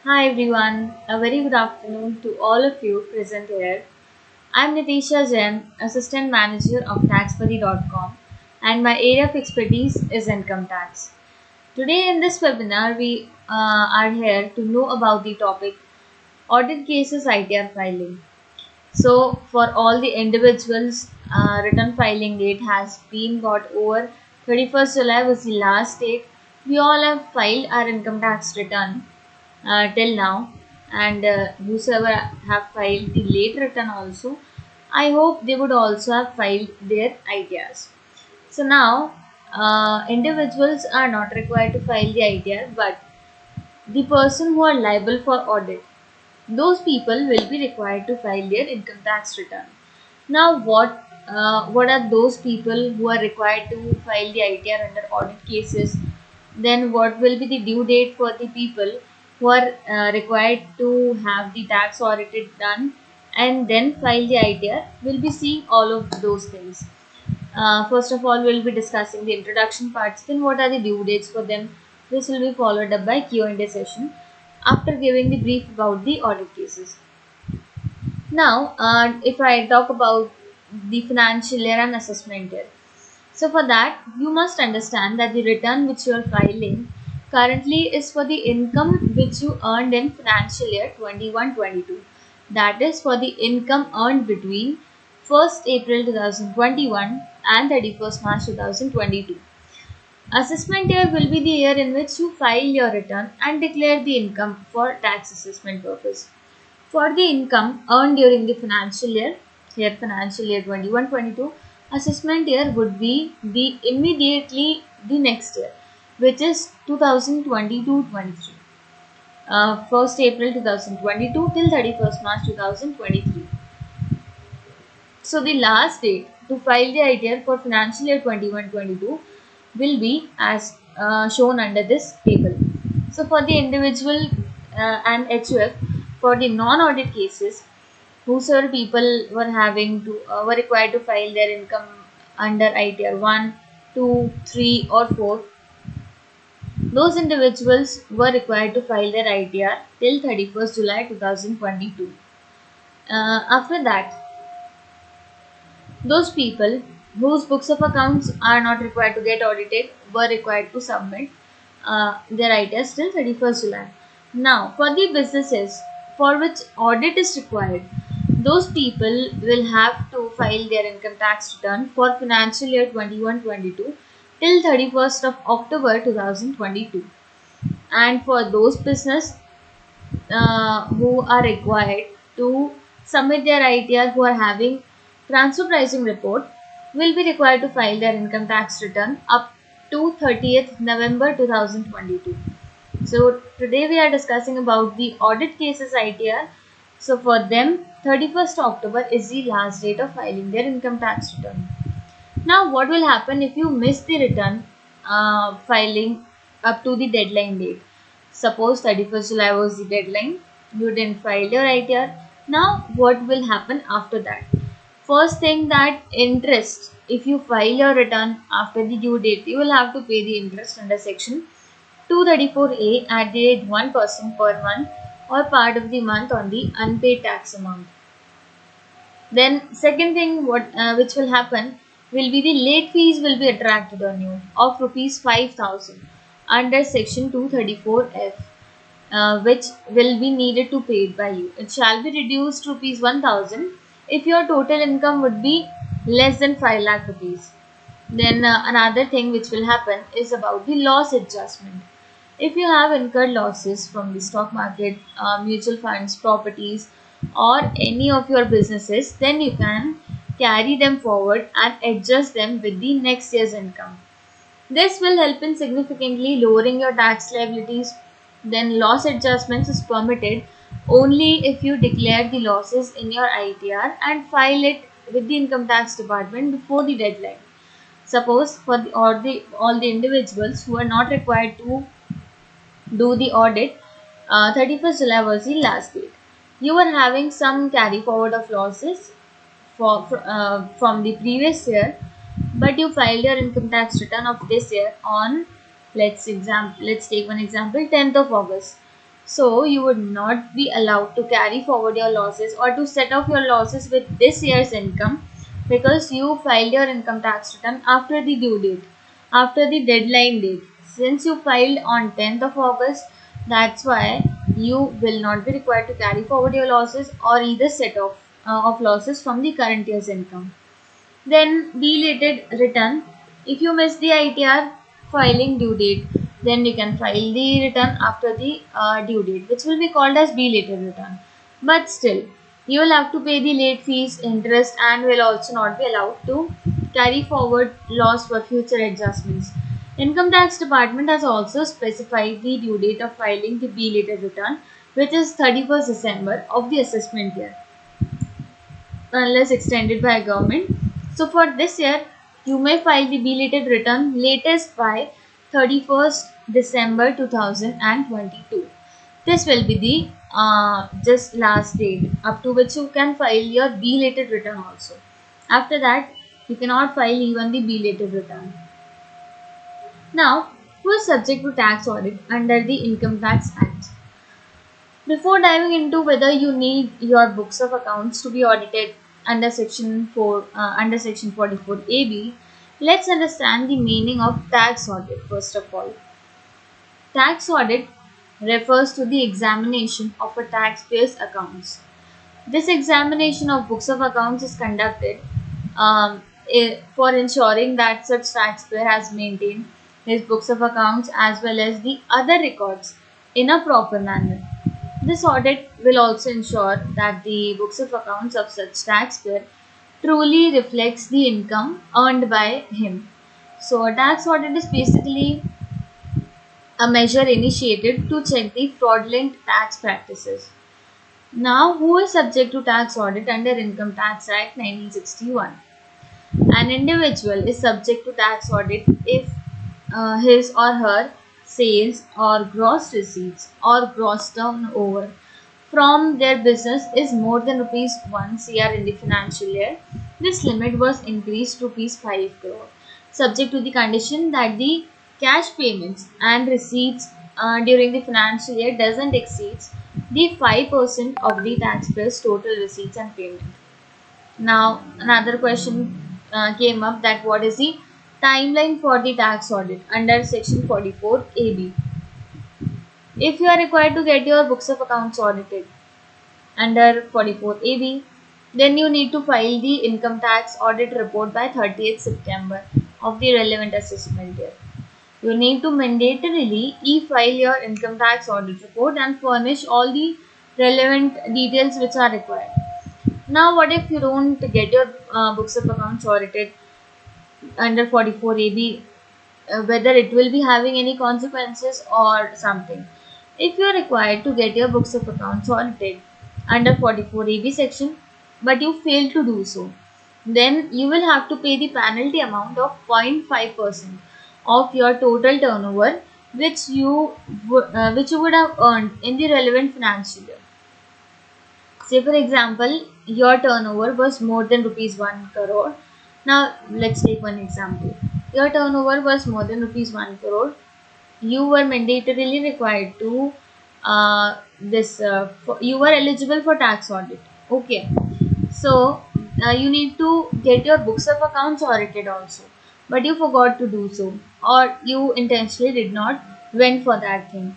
Hi everyone, a very good afternoon to all of you present here. I'm Nitisha Jain, Assistant Manager of TaxBuddy.com, and my area of expertise is income tax. Today in this webinar, we are here to know about the topic Audit Cases ITR Filing. So, for all the individuals, return filing date has been got over. 31st July was the last date. We all have filed our income tax return till now, and whosoever have filed the late return also, I hope they would also have filed their ITRs. So now, individuals are not required to file the ITR, but the person who are liable for audit, those people will be required to file their income tax return. Now, what are those people who are required to file the ITR under audit cases? Then, what will be the due date for the people who are required to have the tax audited done and then file the ITR? We'll be seeing all of those things. First of all, we'll be discussing the introduction parts. Then, what are the due dates for them? This will be followed up by Q&A session after giving the brief about the audit cases. Now, if I talk about the financial year and assessment year, so for that, you must understand that the return which you are filing currently is for the income which you earned in financial year 21-22. That is for the income earned between 1st April 2021 and 31st March 2022. Assessment year will be the year in which you file your return and declare the income for tax assessment purpose. For the income earned during the financial year, here financial year 21-22, assessment year would be the immediately the next year, which is 2022-23. 1st April 2022 till 31st March 2023. So the last date to file the ITR for financial year 21-22 will be as shown under this table. So for the individual and HUF, for the non-audit cases, whosoever people were having to were required to file their income under ITR 1, 2, 3 or 4, those individuals were required to file their ITR till 31st July 2022. After that, those people whose books of accounts are not required to get audited were required to submit their ITRs till 31st July. Now, for the businesses for which audit is required, those people will have to file their income tax return for financial year 21-22 till 31st of October 2022. And for those business who are required to submit their ITR who are having transfer pricing report will be required to file their income tax return up to 30th November 2022. So today we are discussing about the audit cases ITR. So for them, 31st October is the last date of filing their income tax return. Now what will happen if you miss the return filing up to the deadline date? Suppose 31st July was the deadline, you didn't file your ITR. Now what will happen after that? First thing, that interest, if you file your return after the due date, you will have to pay the interest under section 234A at the rate 1% per month or part of the month on the unpaid tax amount. Then second thing which will happen will be the late fees will be attracted on you of rupees 5,000 under section 234F, which will be needed to pay it by you. It shall be reduced to rupees 1,000 if your total income would be less than 5 lakh rupees. Then another thing which will happen is about the loss adjustment. If you have incurred losses from the stock market, mutual funds, properties, or any of your businesses, then you can carry them forward and adjust them with the next year's income. This will help in significantly lowering your tax liabilities. Then loss adjustments is permitted only if you declare the losses in your ITR and file it with the income tax department before the deadline. Suppose for all the individuals who are not required to do the audit, 31st July was the last date. You were having some carry forward of losses from the previous year, but you filed your income tax return of this year on let's take one example, 10th of August. So you would not be allowed to carry forward your losses or to set off your losses with this year's income, because you filed your income tax return after the due date, after the deadline date. Since you filed on 10th of August, that's why you will not be required to carry forward your losses or either set off of losses from the current year's income. Then belated return. If you miss the ITR filing due date, then you can file the return after the due date, which will be called as belated return. But still, you will have to pay the late fees, interest, and will also not be allowed to carry forward loss for future adjustments. Income tax department has also specified the due date of filing the belated return, which is 31st December of the assessment year, unless extended by government. So for this year, you may file the belated return latest by 31st December 2022. This will be the just last date up to which you can file your belated return also. After that, you cannot file even the belated return. Now, who is subject to tax audit under the Income Tax Act? Before diving into whether you need your books of accounts to be audited under Section 44 AB, let's understand the meaning of tax audit first of all. Tax audit refers to the examination of a taxpayer's accounts. This examination of books of accounts is conducted for ensuring that such taxpayer has maintained his books of accounts as well as the other records in a proper manner. This audit will also ensure that the books of accounts of such taxpayer truly reflects the income earned by him. So a tax audit is basically a measure initiated to check the fraudulent tax practices. Now, who is subject to tax audit under Income Tax Act 1961? An individual is subject to tax audit if his or her sales or gross receipts or gross turnover from their business is more than rupees 1 crore in the financial year. This limit was increased to rupees 5 crore, subject to the condition that the cash payments and receipts during the financial year doesn't exceed the 5% of the taxpayer's total receipts and payment. Now, another question came up, that what is the timeline for the tax audit under Section 44 AB? If you are required to get your books of accounts audited under 44 AB, then you need to file the income tax audit report by 30th September of the relevant assessment year. You need to mandatorily e-file your income tax audit report and furnish all the relevant details which are required. Now, what if you don't get your books of accounts audited under 44 AB, whether it will be having any consequences or something? If you are required to get your books of accounts audited under 44 AB section, but you fail to do so, then you will have to pay the penalty amount of 0.5% of your total turnover, which you would have earned in the relevant financial year. Say for example, your turnover was more than rupees 1 crore. Now let's take one example. Your turnover was more than rupees 1 crore. You were mandatorily required to you were eligible for tax audit. Okay. So you need to get your books of accounts audited also, but you forgot to do so, or you intentionally did not went for that thing.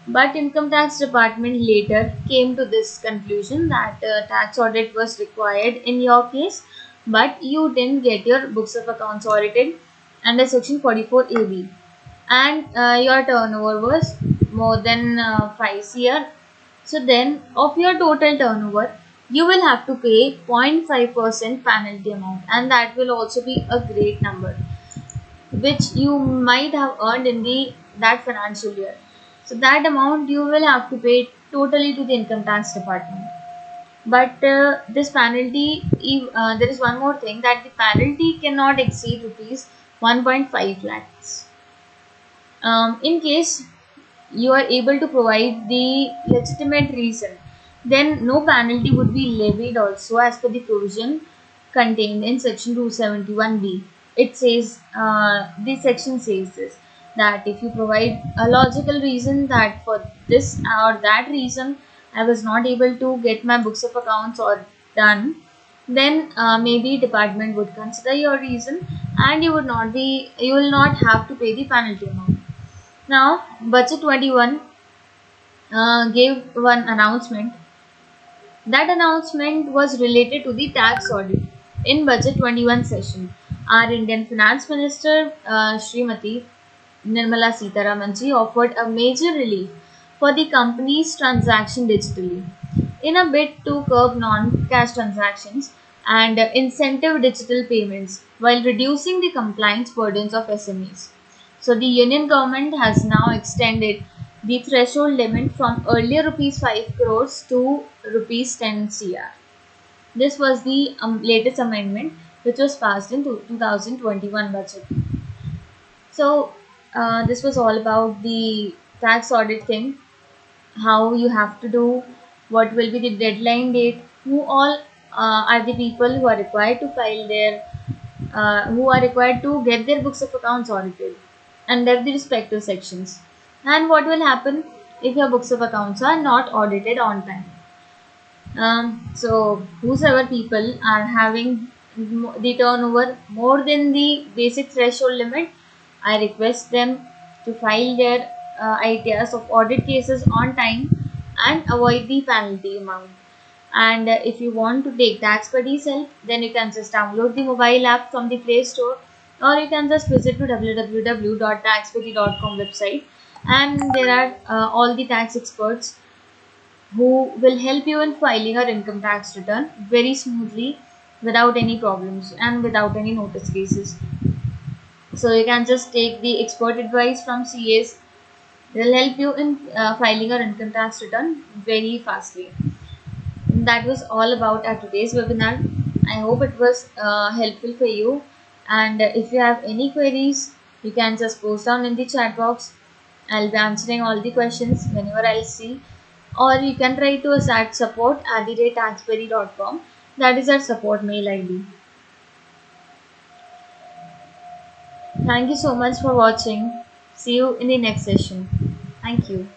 But income tax department later came to this conclusion that tax audit was required in your case, but you didn't get your books of accounts audited under Section 44 AB, and your turnover was more than 5 crore. So then, of your total turnover, you will have to pay 0.5% penalty amount, and that will also be a great number, which you might have earned in the that financial year. So that amount you will have to pay totally to the income tax department. But this penalty, there is one more thing, that the penalty cannot exceed rupees 1.5 lakhs. In case you are able to provide the legitimate reason, then no penalty would be levied also as per the provision contained in section 271B. It says, this section says this. that if you provide a logical reason that for this or that reason I was not able to get my books of accounts or done, then maybe department would consider your reason and you will not have to pay the penalty amount. Now, Budget 21 gave one announcement. That announcement was related to the tax audit. In Budget 21 session, our Indian Finance Minister Srimati Nirmala Sitharamanji offered a major relief for the company's transaction digitally in a bid to curb non-cash transactions and incentive digital payments while reducing the compliance burdens of SMEs. So the union government has now extended the threshold limit from earlier rupees 5 crores to rupees 10 crore. This was the latest amendment which was passed in 2021 budget. So this was all about the tax audit thing, how you have to do, what will be the deadline date, who all are the people who are required to file their, who are required to get their books of accounts audited under the respective sections, and what will happen if your books of accounts are not audited on time. So whosoever people are having the turnover more than the basic threshold limit, I request them to file their ITRs of audit cases on time and avoid the penalty amount. And if you want to take tax buddy's help, then you can just download the mobile app from the Play Store, or you can just visit to www.taxbuddy.com website, and there are all the tax experts who will help you in filing your income tax return very smoothly without any problems and without any notice cases. So you can just take the expert advice from CAs. They'll help you in filing your income tax return very fastly. That was all about our today's webinar. I hope it was helpful for you. And if you have any queries, you can just post down in the chat box. I'll be answering all the questions whenever I'll see. Or you can write to us at support@taxberry.com. That is our support mail ID. Thank you so much for watching. See you in the next session. Thank you.